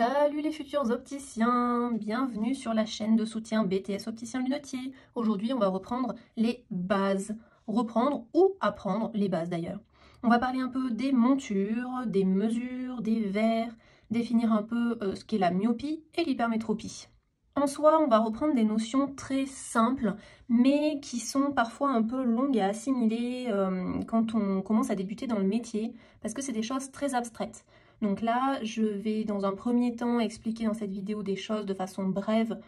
Salut les futurs opticiens, bienvenue sur la chaîne de soutien BTS Opticien Lunetier. Aujourd'hui on va reprendre les bases, reprendre ou apprendre les bases d'ailleurs. On va parler un peu des montures, des mesures, des verres, définir un peu ce qu'est la myopie et l'hypermétropie. En soi, on va reprendre des notions très simples, mais qui sont parfois un peu longues à assimiler quand on commence à débuter dans le métier, parce que c'est des choses très abstraites. Donc là, je vais dans un premier temps expliquer dans cette vidéo des choses de façon brève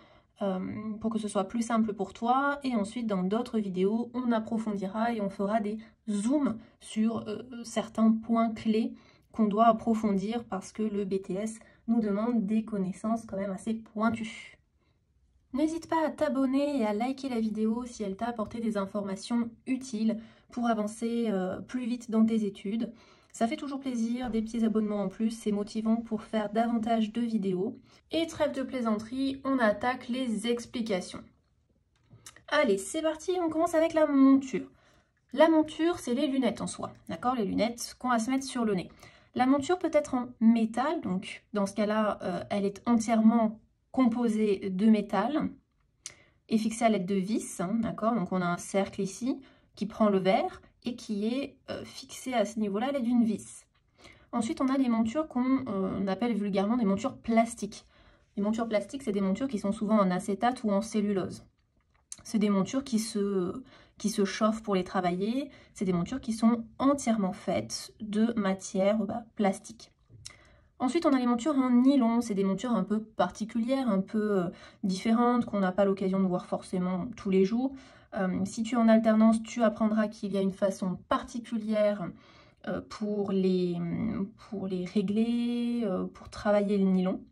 pour que ce soit plus simple pour toi. Et ensuite, dans d'autres vidéos, on approfondira et on fera des zooms sur certains points clés qu'on doit approfondir parce que le BTS nous demande des connaissances quand même assez pointues. N'hésite pas à t'abonner et à liker la vidéo si elle t'a apporté des informations utiles pour avancer plus vite dans tes études. Ça fait toujours plaisir, des petits abonnements en plus, c'est motivant pour faire davantage de vidéos. Et trêve de plaisanterie, on attaque les explications. Allez, c'est parti, on commence avec la monture. La monture, c'est les lunettes en soi, d'accord? Les lunettes qu'on va se mettre sur le nez. La monture peut être en métal, donc dans ce cas-là, elle est entièrement composée de métal et fixée à l'aide de vis, hein, d'accord? Donc on a un cercle ici qui prend le verre et qui est fixé à ce niveau-là à l'aide d'une vis. Ensuite, on a les montures qu'on appelle vulgairement des montures plastiques. Les montures plastiques, c'est des montures qui sont souvent en acétate ou en cellulose. C'est des montures qui se chauffent pour les travailler. C'est des montures qui sont entièrement faites de matière plastique. Ensuite, on a les montures en nylon. C'est des montures un peu particulières, un peu différentes, qu'on n'a pas l'occasion de voir forcément tous les jours. Si tu es en alternance, tu apprendras qu'il y a une façon particulière pour les régler, pour travailler le nylon.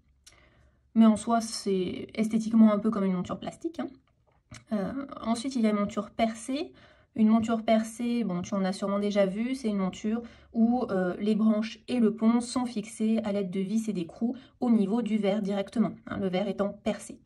Mais en soi, c'est esthétiquement un peu comme une monture plastique, hein. Ensuite, il y a une monture percée. Une monture percée, bon, tu en as sûrement déjà vu, c'est une monture où les branches et le pont sont fixés à l'aide de vis et d'écrous au niveau du verre directement, hein, le verre étant percé.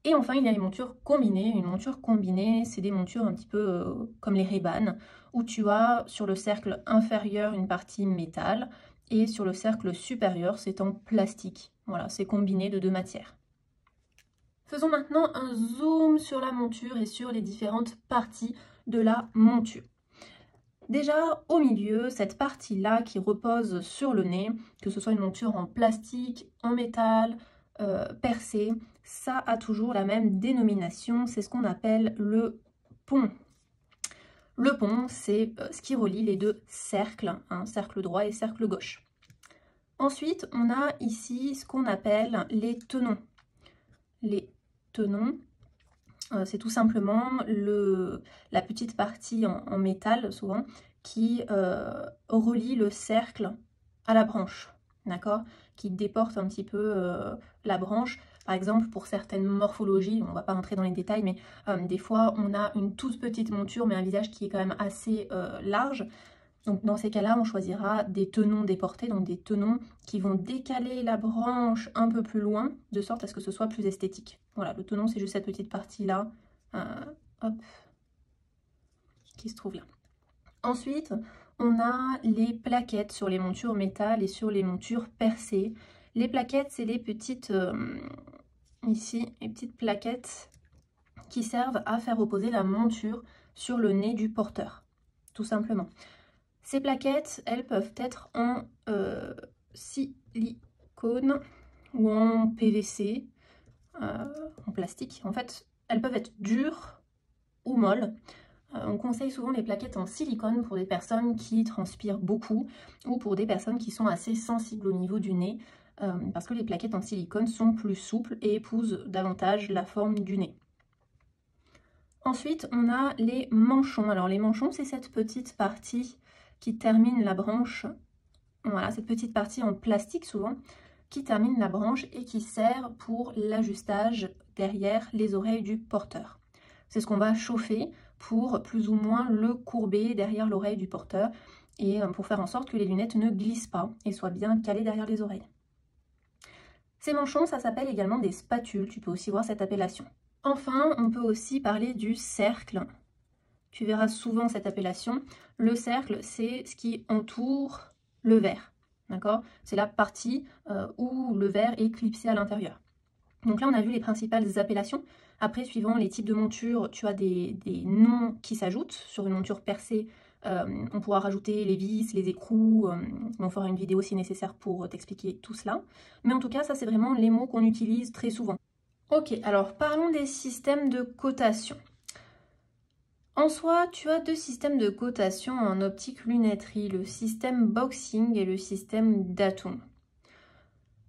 Et enfin, il y a les montures combinées. Une monture combinée, c'est des montures un petit peu comme les Ray-Ban, où tu as sur le cercle inférieur une partie métal, et sur le cercle supérieur, c'est en plastique. Voilà, c'est combiné de deux matières. Faisons maintenant un zoom sur la monture et sur les différentes parties de la monture. Déjà, au milieu, cette partie-là qui repose sur le nez, que ce soit une monture en plastique, en métal, percée, ça a toujours la même dénomination, c'est ce qu'on appelle le pont. Le pont, c'est ce qui relie les deux cercles, hein, cercle droit et cercle gauche. Ensuite, on a ici ce qu'on appelle les tenons. Les tenons, c'est tout simplement la petite partie en métal, souvent, qui relie le cercle à la branche, d'accord? Qui déporte un petit peu la branche. Par exemple, pour certaines morphologies, on ne va pas rentrer dans les détails, mais des fois, on a une toute petite monture, mais un visage qui est quand même assez large. Donc dans ces cas-là, on choisira des tenons déportés, donc des tenons qui vont décaler la branche un peu plus loin, de sorte à ce que ce soit plus esthétique. Voilà, le tenon, c'est juste cette petite partie-là, hop, qui se trouve là. Ensuite, on a les plaquettes sur les montures métal et sur les montures percées. Les plaquettes, c'est les petites, ici, les petites plaquettes qui servent à faire reposer la monture sur le nez du porteur, tout simplement. Ces plaquettes, elles peuvent être en silicone ou en PVC, en plastique. En fait, elles peuvent être dures ou molles. On conseille souvent les plaquettes en silicone pour des personnes qui transpirent beaucoup ou pour des personnes qui sont assez sensibles au niveau du nez, parce que les plaquettes en silicone sont plus souples et épousent davantage la forme du nez. Ensuite, on a les manchons. Alors les manchons, c'est cette petite partie qui termine la branche, voilà, cette petite partie en plastique souvent, qui termine la branche et qui sert pour l'ajustage derrière les oreilles du porteur. C'est ce qu'on va chauffer pour plus ou moins le courber derrière l'oreille du porteur et pour faire en sorte que les lunettes ne glissent pas et soient bien calées derrière les oreilles. Ces manchons, ça s'appelle également des spatules, tu peux aussi voir cette appellation. Enfin, on peut aussi parler du cercle. Tu verras souvent cette appellation. Le cercle, c'est ce qui entoure le verre. d'accord? C'est la partie où le verre est clipsé à l'intérieur. Donc là, on a vu les principales appellations. Après, suivant les types de montures, tu as des noms qui s'ajoutent. Sur une monture percée, on pourra rajouter les vis, les écrous. On fera une vidéo si nécessaire pour t'expliquer tout cela. Mais en tout cas, ça, c'est vraiment les mots qu'on utilise très souvent. Ok, alors parlons des systèmes de cotation. En soi, tu as deux systèmes de cotation en optique lunetterie, le système Boxing et le système Datum.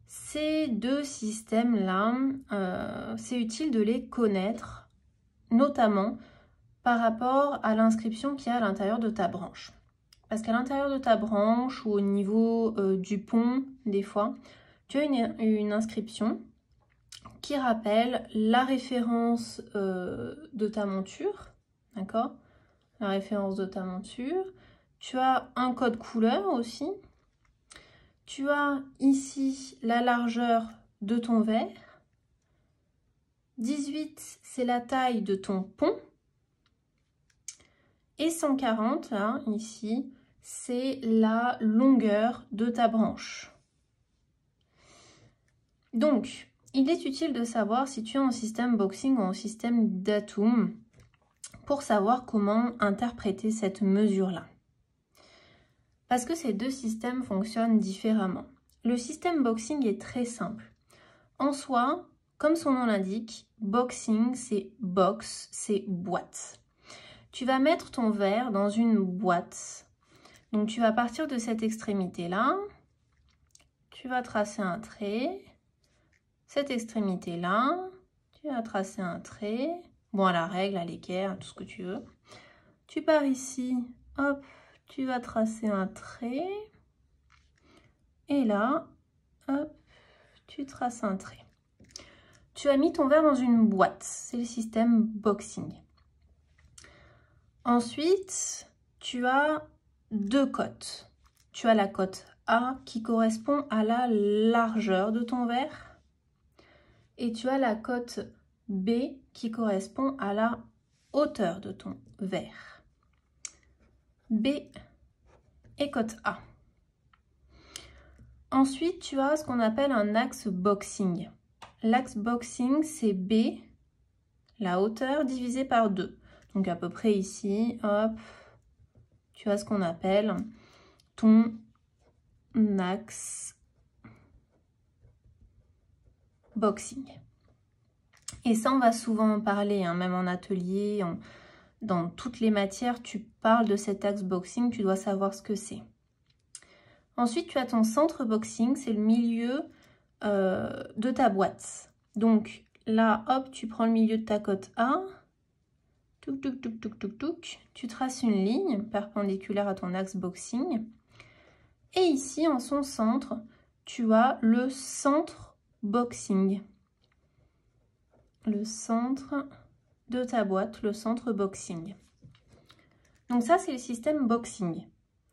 Ces deux systèmes-là, c'est utile de les connaître, notamment par rapport à l'inscription qu'il y a à l'intérieur de ta branche. Parce qu'à l'intérieur de ta branche ou au niveau du pont, des fois, tu as une inscription qui rappelle la référence de ta monture, d'accord? La référence de ta monture. Tu as un code couleur aussi. Tu as ici la largeur de ton verre. 18, c'est la taille de ton pont. Et 140, là, ici, c'est la longueur de ta branche. Donc, il est utile de savoir si tu es en système Boxing ou en système Datum pour savoir comment interpréter cette mesure-là. Parce que ces deux systèmes fonctionnent différemment. Le système Boxing est très simple. En soi, comme son nom l'indique, Boxing, c'est box, c'est boîte. Tu vas mettre ton verre dans une boîte. Donc, tu vas partir de cette extrémité-là. Tu vas tracer un trait. Cette extrémité-là, tu vas tracer un trait. Bon, à la règle, à l'équerre, tout ce que tu veux. Tu pars ici, hop, tu vas tracer un trait. Et là, hop, tu traces un trait. Tu as mis ton verre dans une boîte. C'est le système Boxing. Ensuite, tu as deux cotes. Tu as la cote A qui correspond à la largeur de ton verre. Et tu as la cote B qui correspond à la hauteur de ton verre. B et cote A. Ensuite, tu as ce qu'on appelle un axe Boxing. L'axe Boxing, c'est B, la hauteur, divisé par 2. Donc à peu près ici, hop, tu as ce qu'on appelle ton axe Boxing. Et ça, on va souvent en parler, hein, même en atelier, dans toutes les matières, tu parles de cet axe Boxing, tu dois savoir ce que c'est. Ensuite, tu as ton centre Boxing, c'est le milieu de ta boîte. Donc là, hop, tu prends le milieu de ta cote A, touc, touc, touc, touc, touc, touc, tu traces une ligne perpendiculaire à ton axe Boxing. Et ici, en son centre, tu as le centre Boxing. Le centre de ta boîte, le centre Boxing. Donc ça, c'est le système Boxing.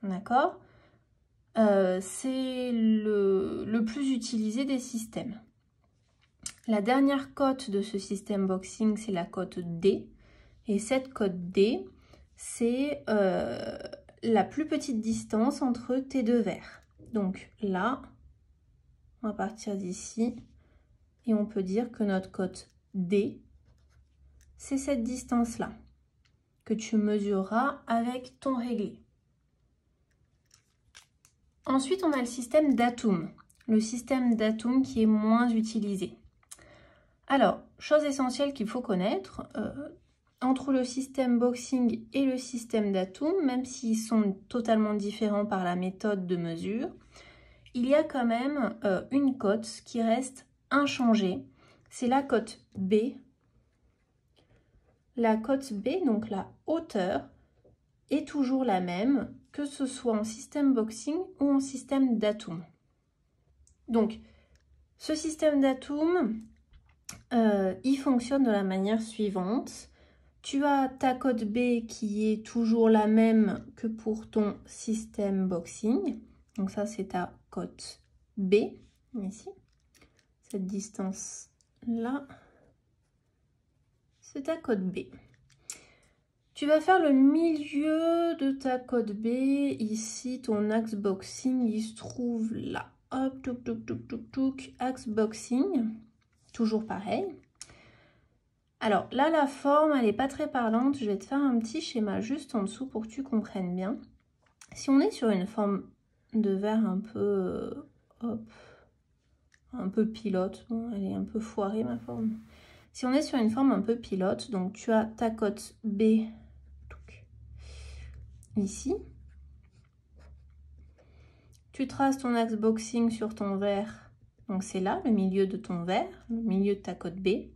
D'accord? C'est le plus utilisé des systèmes. La dernière cote de ce système Boxing, c'est la cote D. Et cette cote D, c'est la plus petite distance entre tes deux verres. Donc là, on va partir d'ici et on peut dire que notre cote D, c'est cette distance-là que tu mesureras avec ton réglé. Ensuite, on a le système Datum. Le système Datum qui est moins utilisé. Alors, chose essentielle qu'il faut connaître, entre le système Boxing et le système Datum, même s'ils sont totalement différents par la méthode de mesure, il y a quand même une cote qui reste inchangée. C'est la cote B. La cote B, donc la hauteur, est toujours la même, que ce soit en système Boxing ou en système Datum. Donc, ce système Datum, il fonctionne de la manière suivante. Tu as ta cote B qui est toujours la même que pour ton système Boxing. Donc ça, c'est ta cote B, ici. Cette distance-là, c'est ta cote B. Tu vas faire le milieu de ta cote B. Ici, ton axe boxing, il se trouve là. Hop, touk, touk, touk, touk, touk, axe boxing. Toujours pareil. Alors là, la forme, elle n'est pas très parlante. Je vais te faire un petit schéma juste en dessous pour que tu comprennes bien. Si on est sur une forme de verre un peu, hop, un peu pilote, bon, elle est un peu foirée ma forme. Si on est sur une forme un peu pilote, donc tu as ta cote B ici. Tu traces ton axe boxing sur ton verre, donc c'est là, le milieu de ton verre, le milieu de ta cote B.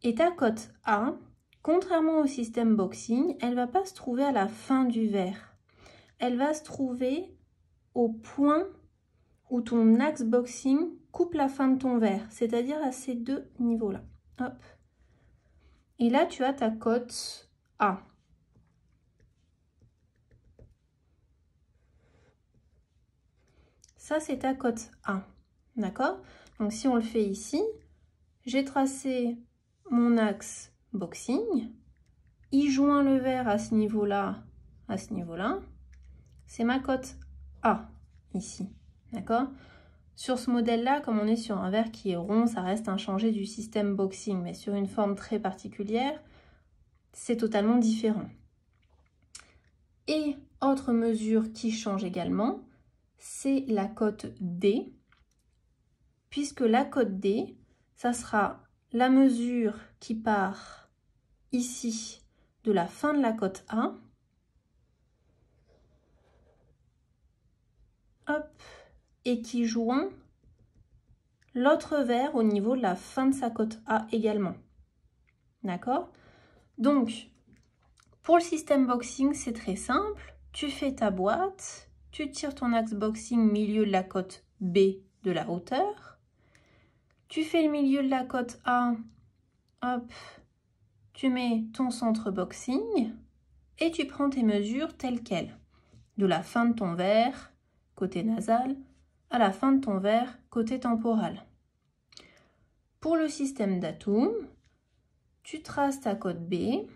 Et ta cote A, contrairement au système boxing, elle ne va pas se trouver à la fin du verre. Elle va se trouver au point où ton axe boxing coupe la fin de ton verre, c'est-à-dire à ces deux niveaux-là. Hop. Et là, tu as ta cote A. Ça, c'est ta cote A. D'accord? Donc, si on le fait ici, j'ai tracé mon axe boxing. Il joint le verre à ce niveau-là, à ce niveau-là. C'est ma cote A, ici. D'accord? Sur ce modèle-là, comme on est sur un verre qui est rond, ça reste inchangé du système boxing. Mais sur une forme très particulière, c'est totalement différent. Et autre mesure qui change également, c'est la cote D, puisque la cote D, ça sera la mesure qui part ici de la fin de la cote A, hop, et qui joint l'autre verre au niveau de la fin de sa cote A également. D'accord? Donc, pour le système boxing, c'est très simple. Tu fais ta boîte, tu tires ton axe boxing milieu de la cote B de la hauteur. Tu fais le milieu de la cote A, hop, tu mets ton centre boxing et tu prends tes mesures telles quelles. De la fin de ton verre, côté nasal, à la fin de ton verre, côté temporal. Pour le système d'Atum, tu traces ta cote B,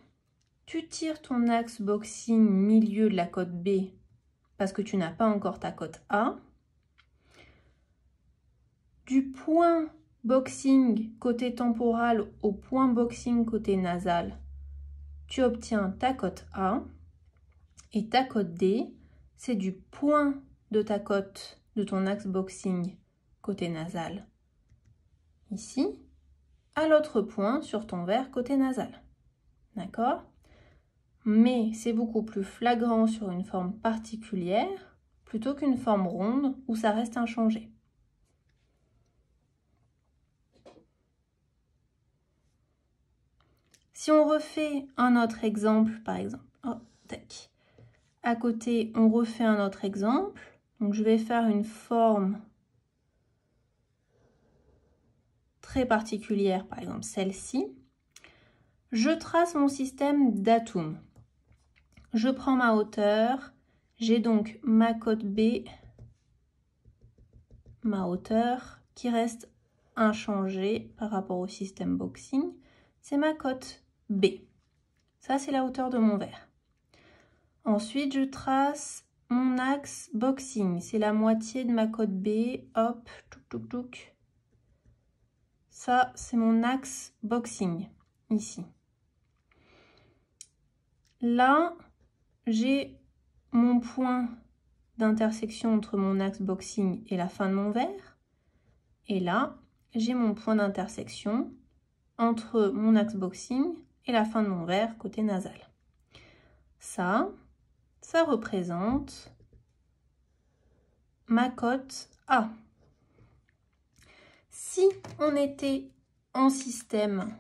tu tires ton axe boxing milieu de la cote B parce que tu n'as pas encore ta cote A. Du point boxing côté temporal au point boxing côté nasal, tu obtiens ta cote A. Et ta cote D, c'est du point de ta cote de ton axe boxing côté nasal, ici, à l'autre point sur ton verre côté nasal. D'accord? Mais c'est beaucoup plus flagrant sur une forme particulière plutôt qu'une forme ronde où ça reste inchangé. Si on refait un autre exemple, par exemple, oh, tac. À côté, on refait un autre exemple. Donc, je vais faire une forme très particulière, par exemple celle-ci. Je trace mon système d'Atum. Je prends ma hauteur. J'ai donc ma cote B, ma hauteur, qui reste inchangée par rapport au système boxing. C'est ma cote B. Ça, c'est la hauteur de mon verre. Ensuite, je trace mon axe boxing. C'est la moitié de ma cote B. Hop, touk, touk, touk. Ça, c'est mon axe boxing, ici. Là, j'ai mon point d'intersection entre mon axe boxing et la fin de mon verre. Et là, j'ai mon point d'intersection entre mon axe boxing et la fin de mon verre côté nasal. Ça représente ma cote A. Si on était en système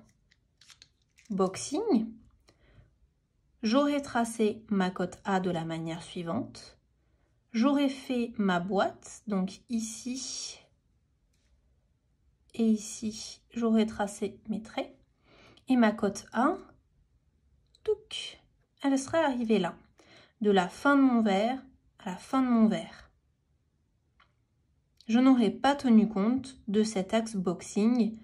boxing, j'aurais tracé ma cote A de la manière suivante. J'aurais fait ma boîte, donc ici et ici, j'aurais tracé mes traits. Et ma cote A, touc, elle serait arrivée là, de la fin de mon verre à la fin de mon verre. Je n'aurais pas tenu compte de cet axe boxing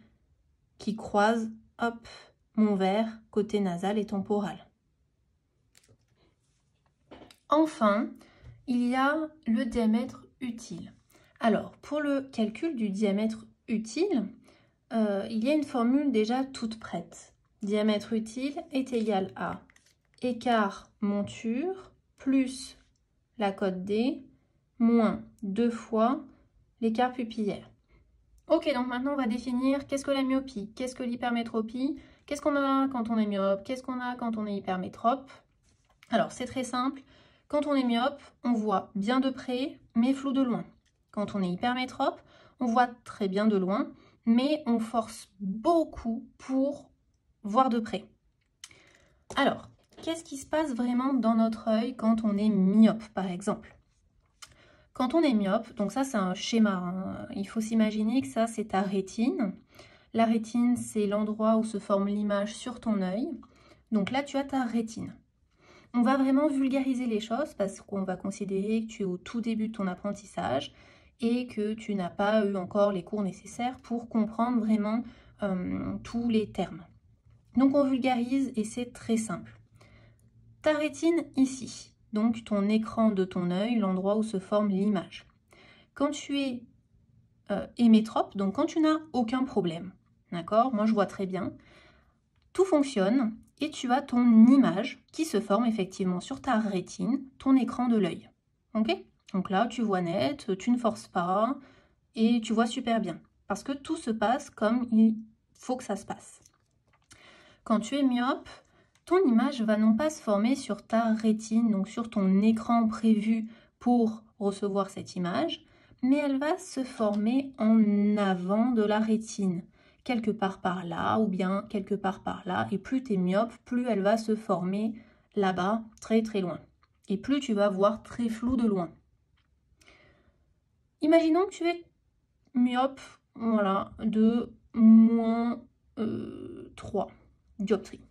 qui croise, hop, mon verre côté nasal et temporal. Enfin, il y a le diamètre utile. Alors, pour le calcul du diamètre utile, il y a une formule déjà toute prête. Diamètre utile est égal à écart monture plus la cote D moins 2 fois l'écart pupillaire. Ok, donc maintenant on va définir qu'est-ce que la myopie, qu'est-ce que l'hypermétropie, qu'est-ce qu'on a quand on est myope, qu'est-ce qu'on a quand on est hypermétrope. Alors c'est très simple, quand on est myope, on voit bien de près, mais flou de loin. Quand on est hypermétrope, on voit très bien de loin, mais on force beaucoup pour voir de près. Alors, qu'est-ce qui se passe vraiment dans notre œil quand on est myope, par exemple? Quand on est myope, donc ça c'est un schéma, hein. Il faut s'imaginer que ça c'est ta rétine. La rétine c'est l'endroit où se forme l'image sur ton œil. Donc là tu as ta rétine. On va vraiment vulgariser les choses parce qu'on va considérer que tu es au tout début de ton apprentissage et que tu n'as pas eu encore les cours nécessaires pour comprendre vraiment tous les termes. Donc on vulgarise et c'est très simple. Ta rétine ici. Donc ton écran de ton œil, l'endroit où se forme l'image. Quand tu es hémétrope, donc quand tu n'as aucun problème, d'accord? Moi je vois très bien, tout fonctionne et tu as ton image qui se forme effectivement sur ta rétine, ton écran de l'œil. Ok? Donc là tu vois net, tu ne forces pas et tu vois super bien. Parce que tout se passe comme il faut que ça se passe. Quand tu es myope, ton image va non pas se former sur ta rétine, donc sur ton écran prévu pour recevoir cette image, mais elle va se former en avant de la rétine, quelque part par là ou bien quelque part par là. Et plus tu es myope, plus elle va se former là-bas, très très loin. Et plus tu vas voir très flou de loin. Imaginons que tu es myope, voilà, de moins 3 dioptries.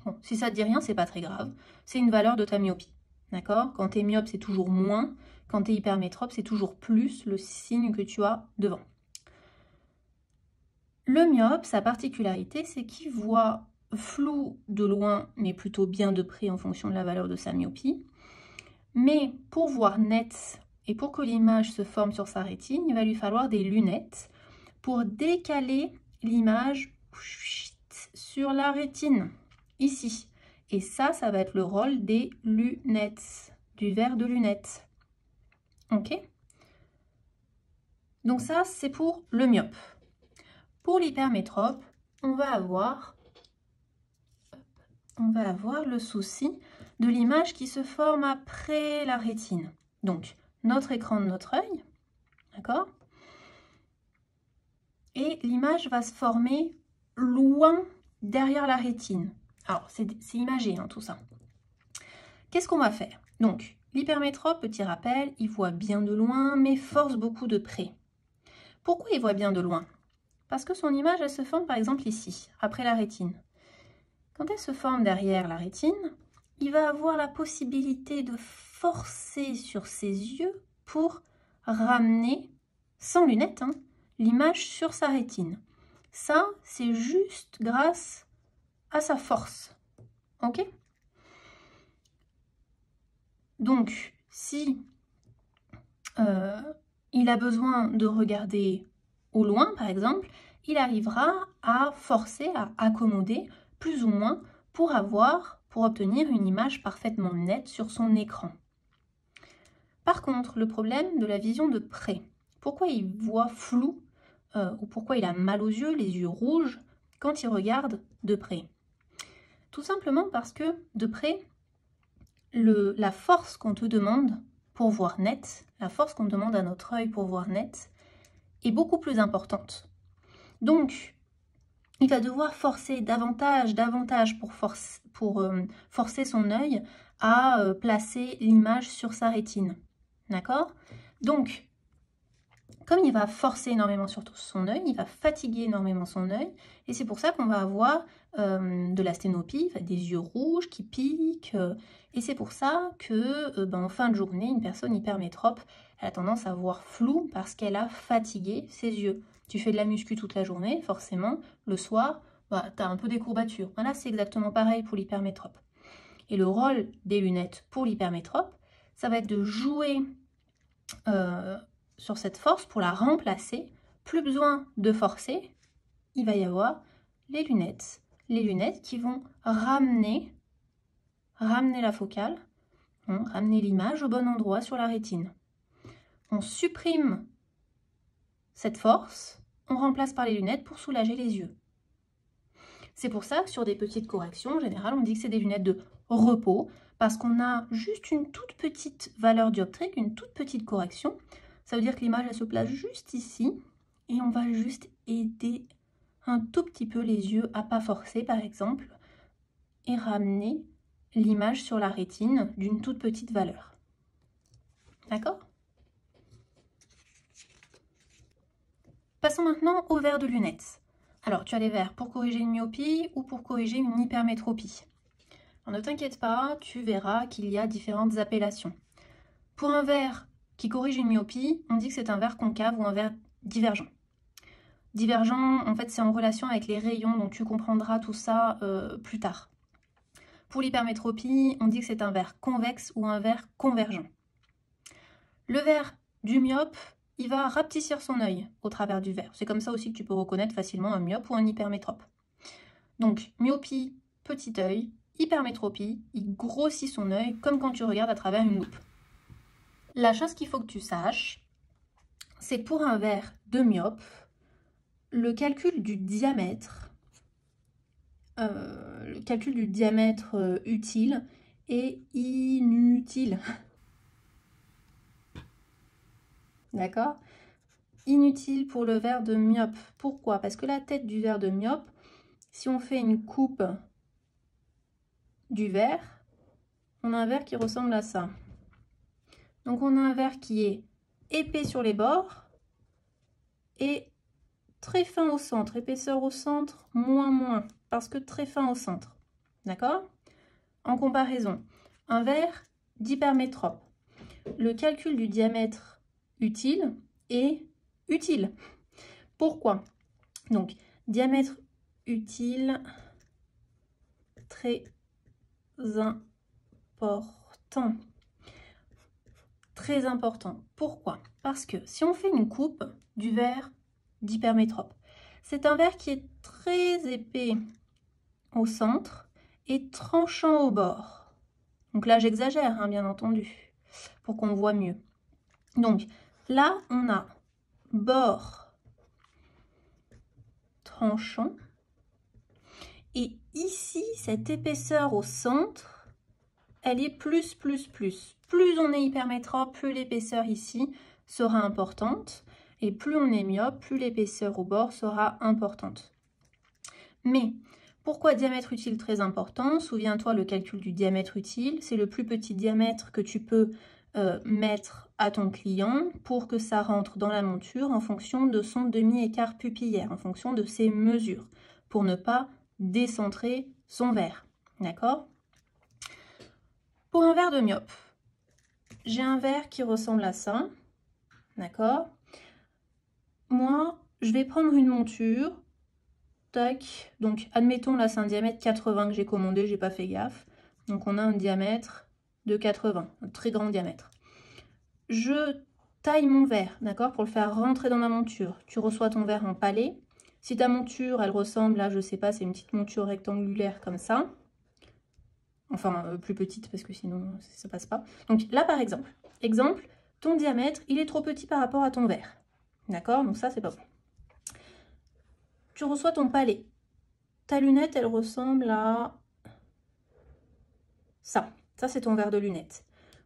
Bon, si ça ne te dit rien, c'est pas très grave. C'est une valeur de ta myopie. D'accord? Quand tu es myope, c'est toujours moins. Quand tu es hypermétrope, c'est toujours plus le signe que tu as devant. Le myope, sa particularité, c'est qu'il voit flou de loin, mais plutôt bien de près en fonction de la valeur de sa myopie. Mais pour voir net et pour que l'image se forme sur sa rétine, il va lui falloir des lunettes pour décaler l'image sur la rétine. Ici. Et ça va être le rôle des lunettes, du verre de lunettes. Ok? Donc ça, c'est pour le myope. Pour l'hypermétrope, on va avoir le souci de l'image qui se forme après la rétine. Donc, notre écran de notre œil, d'accord? Et l'image va se former loin derrière la rétine. Alors, c'est imagé, hein, tout ça. Qu'est-ce qu'on va faire? Donc, l'hypermétrope, petit rappel, il voit bien de loin, mais force beaucoup de près. Pourquoi il voit bien de loin? Parce que son image, elle se forme par exemple ici, après la rétine. Quand elle se forme derrière la rétine, il va avoir la possibilité de forcer sur ses yeux pour ramener, sans lunettes, hein, l'image sur sa rétine. Ça, c'est juste grâce à sa force. Ok? Donc, si il a besoin de regarder au loin, par exemple, il arrivera à forcer, à accommoder plus ou moins pour obtenir une image parfaitement nette sur son écran. Par contre, le problème de la vision de près, pourquoi il voit flou ou pourquoi il a mal aux yeux, les yeux rouges, quand il regarde de près? Tout simplement parce que de près, la force qu'on te demande pour voir net, la force qu'on demande à notre œil pour voir net, est beaucoup plus importante. Donc, il va devoir forcer davantage pour forcer son œil à placer l'image sur sa rétine. D'accord? Donc, comme il va forcer énormément sur son œil, il va fatiguer énormément son œil, et c'est pour ça qu'on va avoir de l'asthénopie, des yeux rouges qui piquent, et c'est pour ça que en fin de journée, une personne hypermétrope elle a tendance à voir flou parce qu'elle a fatigué ses yeux. Tu fais de la muscu toute la journée, forcément, le soir, bah, tu as un peu des courbatures. Là, c'est exactement pareil pour l'hypermétrope. Et le rôle des lunettes pour l'hypermétrope, ça va être de jouer sur cette force pour la remplacer. Plus besoin de forcer, il va y avoir les lunettes qui vont ramener la focale, ramener l'image au bon endroit sur la rétine. On supprime cette force, on remplace par les lunettes pour soulager les yeux. C'est pour ça que sur des petites corrections, en général, on dit que c'est des lunettes de repos, parce qu'on a juste une toute petite valeur dioptrique, une toute petite correction. Ça veut dire que l'image, elle se place juste ici, et on va juste aider un tout petit peu les yeux à pas forcer, par exemple, et ramener l'image sur la rétine d'une toute petite valeur. D'accord? Passons maintenant aux verres de lunettes. Alors, tu as les verres pour corriger une myopie ou pour corriger une hypermétropie. Alors, ne t'inquiète pas, tu verras qu'il y a différentes appellations. Pour un verre qui corrige une myopie, on dit que c'est un verre concave ou un verre divergent. Divergent, en fait, c'est en relation avec les rayons, donc tu comprendras tout ça plus tard. Pour l'hypermétropie, on dit que c'est un verre convexe ou un verre convergent. Le verre du myope, il va rapetissir son œil au travers du verre. C'est comme ça aussi que tu peux reconnaître facilement un myope ou un hypermétrope. Donc, myopie, petit œil, hypermétropie, il grossit son œil comme quand tu regardes à travers une loupe. La chose qu'il faut que tu saches, c'est pour un verre de myope, le calcul du diamètre utile est inutile. D'accord? Inutile pour le verre de myope. Pourquoi? Parce que la tête du verre de myope, si on fait une coupe du verre, on a un verre qui ressemble à ça. Donc on a un verre qui est épais sur les bords et très fin au centre. Épaisseur au centre, moins, parce que très fin au centre. D'accord? En comparaison, un verre d'hypermétrope. Le calcul du diamètre utile est utile. Pourquoi? Donc, diamètre utile, très important. Très important. Pourquoi? Parce que si on fait une coupe du verre d'hypermétrope, c'est un verre qui est très épais au centre et tranchant au bord. Donc là, j'exagère, hein, bien entendu, pour qu'on voit mieux. Donc là, on a bord tranchant. Et ici, cette épaisseur au centre, elle est plus. Plus on est hypermétrope, plus l'épaisseur ici sera importante. Et plus on est myope, plus l'épaisseur au bord sera importante. Mais pourquoi diamètre utile très important? Souviens-toi, le calcul du diamètre utile, c'est le plus petit diamètre que tu peux mettre à ton client pour que ça rentre dans la monture en fonction de son demi-écart pupillaire, en fonction de ses mesures, pour ne pas décentrer son verre. D'accord? Pour un verre de myope, j'ai un verre qui ressemble à ça. D'accord? Moi, je vais prendre une monture. Tac. Donc, admettons, là, c'est un diamètre 80 que j'ai commandé, j'ai pas fait gaffe. Donc, on a un diamètre de 80, un très grand diamètre. Je taille mon verre, d'accord, pour le faire rentrer dans ma monture. Tu reçois ton verre en palais. Si ta monture, elle ressemble, là, je sais pas, c'est une petite monture rectangulaire comme ça. Enfin, plus petite, parce que sinon, ça passe pas. Donc, là, par exemple, ton diamètre, il est trop petit par rapport à ton verre. D'accord? Donc, ça, c'est pas bon. Tu reçois ton palais. Ta lunette, elle ressemble à ça. Ça, c'est ton verre de lunettes.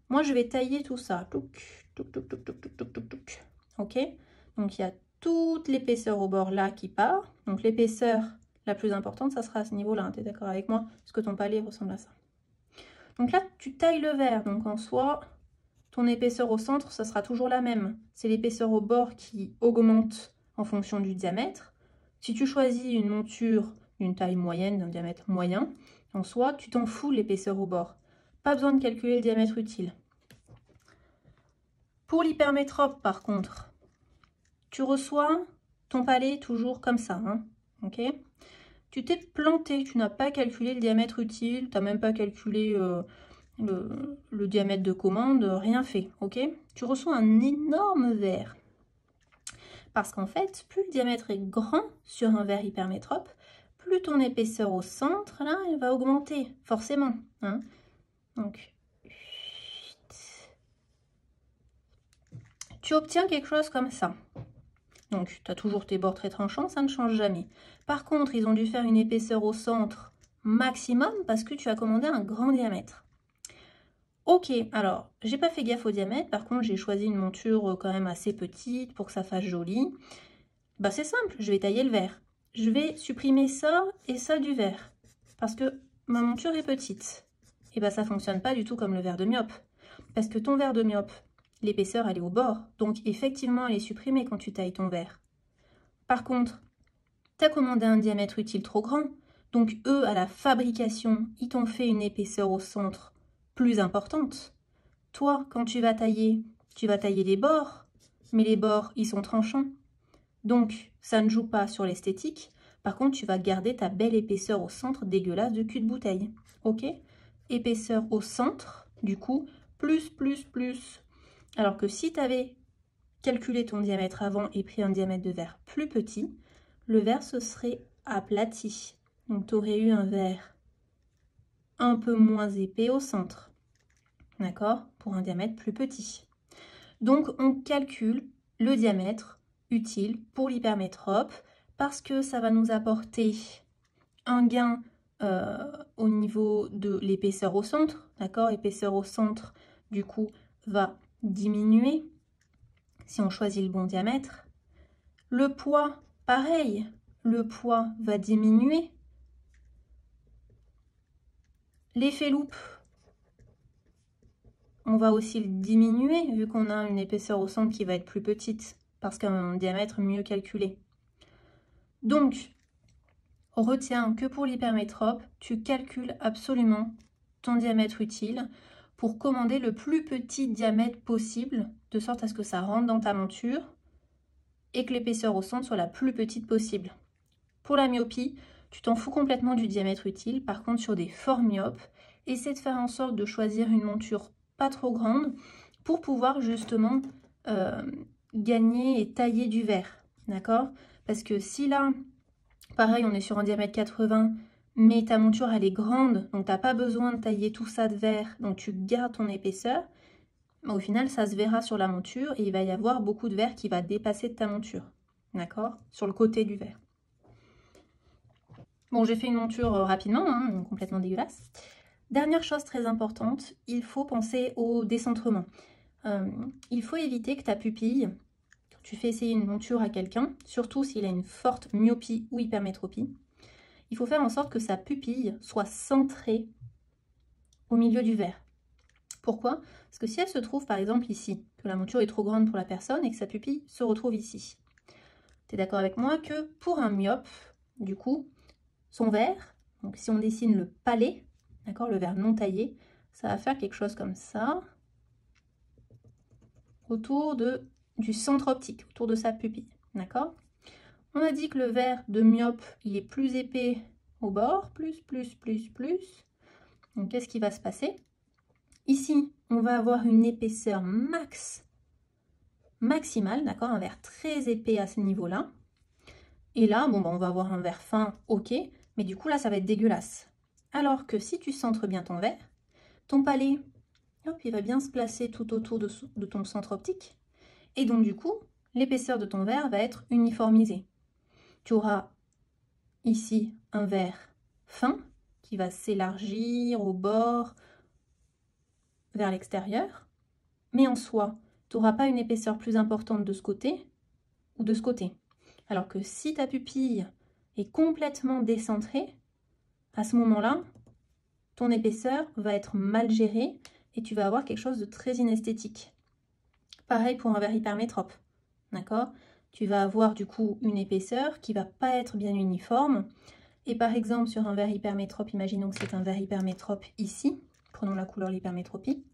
Moi, je vais tailler tout ça. Ok? Donc, il y a toute l'épaisseur au bord là qui part. Donc, l'épaisseur la plus importante, ça sera à ce niveau-là. Tu es d'accord avec moi? Parce que ton palais ressemble à ça. Donc là, tu tailles le verre. Donc, en soi, ton épaisseur au centre, ça sera toujours la même. C'est l'épaisseur au bord qui augmente en fonction du diamètre. Si tu choisis une monture d'une taille moyenne, d'un diamètre moyen, en soi, tu t'en fous l'épaisseur au bord. Pas besoin de calculer le diamètre utile. Pour l'hypermétrope, par contre, tu reçois ton palais toujours comme ça. Hein, ok? tu t'es planté, tu n'as pas calculé le diamètre utile, tu n'as même pas calculé le diamètre de commande, rien fait, ok? Tu reçois un énorme verre. Parce qu'en fait, plus le diamètre est grand sur un verre hypermétrope, plus ton épaisseur au centre, là, elle va augmenter, forcément. Hein. Donc, tu obtiens quelque chose comme ça. Donc, tu as toujours tes bords très tranchants, ça ne change jamais. Par contre, ils ont dû faire une épaisseur au centre maximum parce que tu as commandé un grand diamètre. Ok, alors, j'ai pas fait gaffe au diamètre. Par contre, j'ai choisi une monture quand même assez petite pour que ça fasse joli. Bah, c'est simple, je vais tailler le verre. Je vais supprimer ça et ça du verre. Parce que ma monture est petite. Et bah, ça fonctionne pas du tout comme le verre de myope. Parce que ton verre de myope, l'épaisseur, elle est au bord. Donc, effectivement, elle est supprimée quand tu tailles ton verre. Par contre, tu as commandé un diamètre utile trop grand. Donc, eux, à la fabrication, ils t'ont fait une épaisseur au centre plus importante. Toi, quand tu vas tailler les bords. Mais les bords, ils sont tranchants. Donc, ça ne joue pas sur l'esthétique. Par contre, tu vas garder ta belle épaisseur au centre dégueulasse de cul de bouteille. Ok? Épaisseur au centre, du coup, plus. Alors que si tu avais calculé ton diamètre avant et pris un diamètre de verre plus petit, le verre se serait aplati. Donc, tu aurais eu un verre un peu moins épais au centre. D'accord? Pour un diamètre plus petit. Donc, on calcule le diamètre utile pour l'hypermétrope parce que ça va nous apporter un gain au niveau de l'épaisseur au centre, d'accord? Épaisseur au centre, du coup, va diminuer si on choisit le bon diamètre. Le poids, pareil, le poids va diminuer. L'effet loupe, on va aussi le diminuer vu qu'on a une épaisseur au centre qui va être plus petite parce qu'un diamètre mieux calculé. Donc, retiens que pour l'hypermétrope, tu calcules absolument ton diamètre utile pour commander le plus petit diamètre possible, de sorte à ce que ça rentre dans ta monture et que l'épaisseur au centre soit la plus petite possible. Pour la myopie, tu t'en fous complètement du diamètre utile. Par contre, sur des forts myopes, essaie de faire en sorte de choisir une monture pas trop grande pour pouvoir justement gagner et tailler du verre. D'accord? Parce que si là, pareil, on est sur un diamètre 80, mais ta monture, elle est grande, donc tu n'as pas besoin de tailler tout ça de verre, donc tu gardes ton épaisseur. Mais au final, ça se verra sur la monture et il va y avoir beaucoup de verre qui va dépasser de ta monture. D'accord? Sur le côté du verre. Bon, j'ai fait une monture rapidement, hein, complètement dégueulasse. Dernière chose très importante, il faut penser au décentrement. Il faut éviter que ta pupille, quand tu fais essayer une monture à quelqu'un, surtout s'il a une forte myopie ou hypermétropie, il faut faire en sorte que sa pupille soit centrée au milieu du verre. Pourquoi? Parce que si elle se trouve par exemple ici, que la monture est trop grande pour la personne et que sa pupille se retrouve ici, tu es d'accord avec moi que pour un myope, du coup, son verre, donc si on dessine le palais, d'accord, le verre non taillé, ça va faire quelque chose comme ça, autour du centre optique, autour de sa pupille, d'accord? On a dit que le verre de myope, il est plus épais au bord, plus. Donc qu'est-ce qui va se passer? Ici, on va avoir une épaisseur maximale, d'accord, un verre très épais à ce niveau-là. Et là, bon, on va avoir un verre fin, ok, mais du coup là, ça va être dégueulasse. Alors que si tu centres bien ton verre, ton palais, hop, il va bien se placer tout autour de ton centre optique. Et donc du coup, l'épaisseur de ton verre va être uniformisée. Tu auras ici un verre fin qui va s'élargir au bord vers l'extérieur. Mais en soi, tu n'auras pas une épaisseur plus importante de ce côté ou de ce côté. Alors que si ta pupille est complètement décentrée, à ce moment-là, ton épaisseur va être mal gérée et tu vas avoir quelque chose de très inesthétique. Pareil pour un verre hypermétrope, d'accord? Tu vas avoir du coup une épaisseur qui va pas être bien uniforme. Et par exemple, sur un verre hypermétrope, imaginons que c'est un verre hypermétrope ici. Prenons la couleur l'hypermétropie.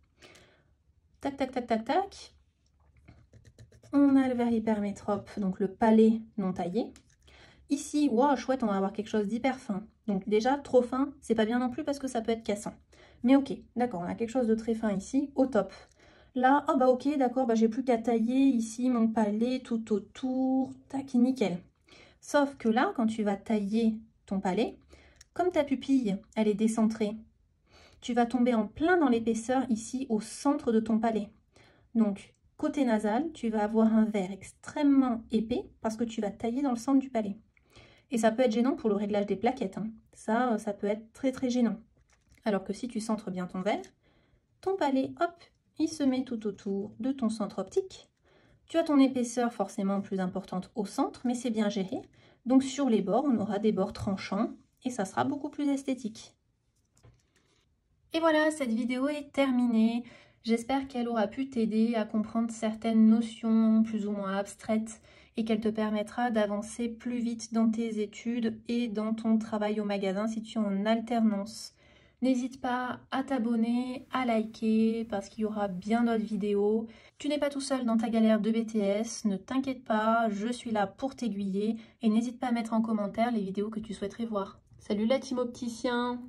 Tac, tac, tac, tac, tac. On a le verre hypermétrope, donc le palais non taillé. Ici, wow, chouette, on va avoir quelque chose d'hyper fin. Donc déjà, trop fin, c'est pas bien non plus parce que ça peut être cassant. Mais ok, d'accord, on a quelque chose de très fin ici, au top. Là, oh bah ok, d'accord, bah j'ai plus qu'à tailler ici mon palais tout autour, tac, nickel. Sauf que là, quand tu vas tailler ton palais, comme ta pupille, elle est décentrée, tu vas tomber en plein dans l'épaisseur ici au centre de ton palais. Donc, côté nasal, tu vas avoir un verre extrêmement épais parce que tu vas tailler dans le centre du palais. Et ça peut être gênant pour le réglage des plaquettes, hein. Ça peut être très gênant. Alors que si tu centres bien ton verre, ton palais, hop, il se met tout autour de ton centre optique. Tu as ton épaisseur forcément plus importante au centre, mais c'est bien géré. Donc sur les bords, on aura des bords tranchants et ça sera beaucoup plus esthétique. Et voilà, cette vidéo est terminée. J'espère qu'elle aura pu t'aider à comprendre certaines notions plus ou moins abstraites et qu'elle te permettra d'avancer plus vite dans tes études et dans ton travail au magasin si tu es en alternance. N'hésite pas à t'abonner, à liker parce qu'il y aura bien d'autres vidéos. Tu n'es pas tout seul dans ta galère de BTS, ne t'inquiète pas, je suis là pour t'aiguiller et n'hésite pas à mettre en commentaire les vidéos que tu souhaiterais voir. Salut la team opticien!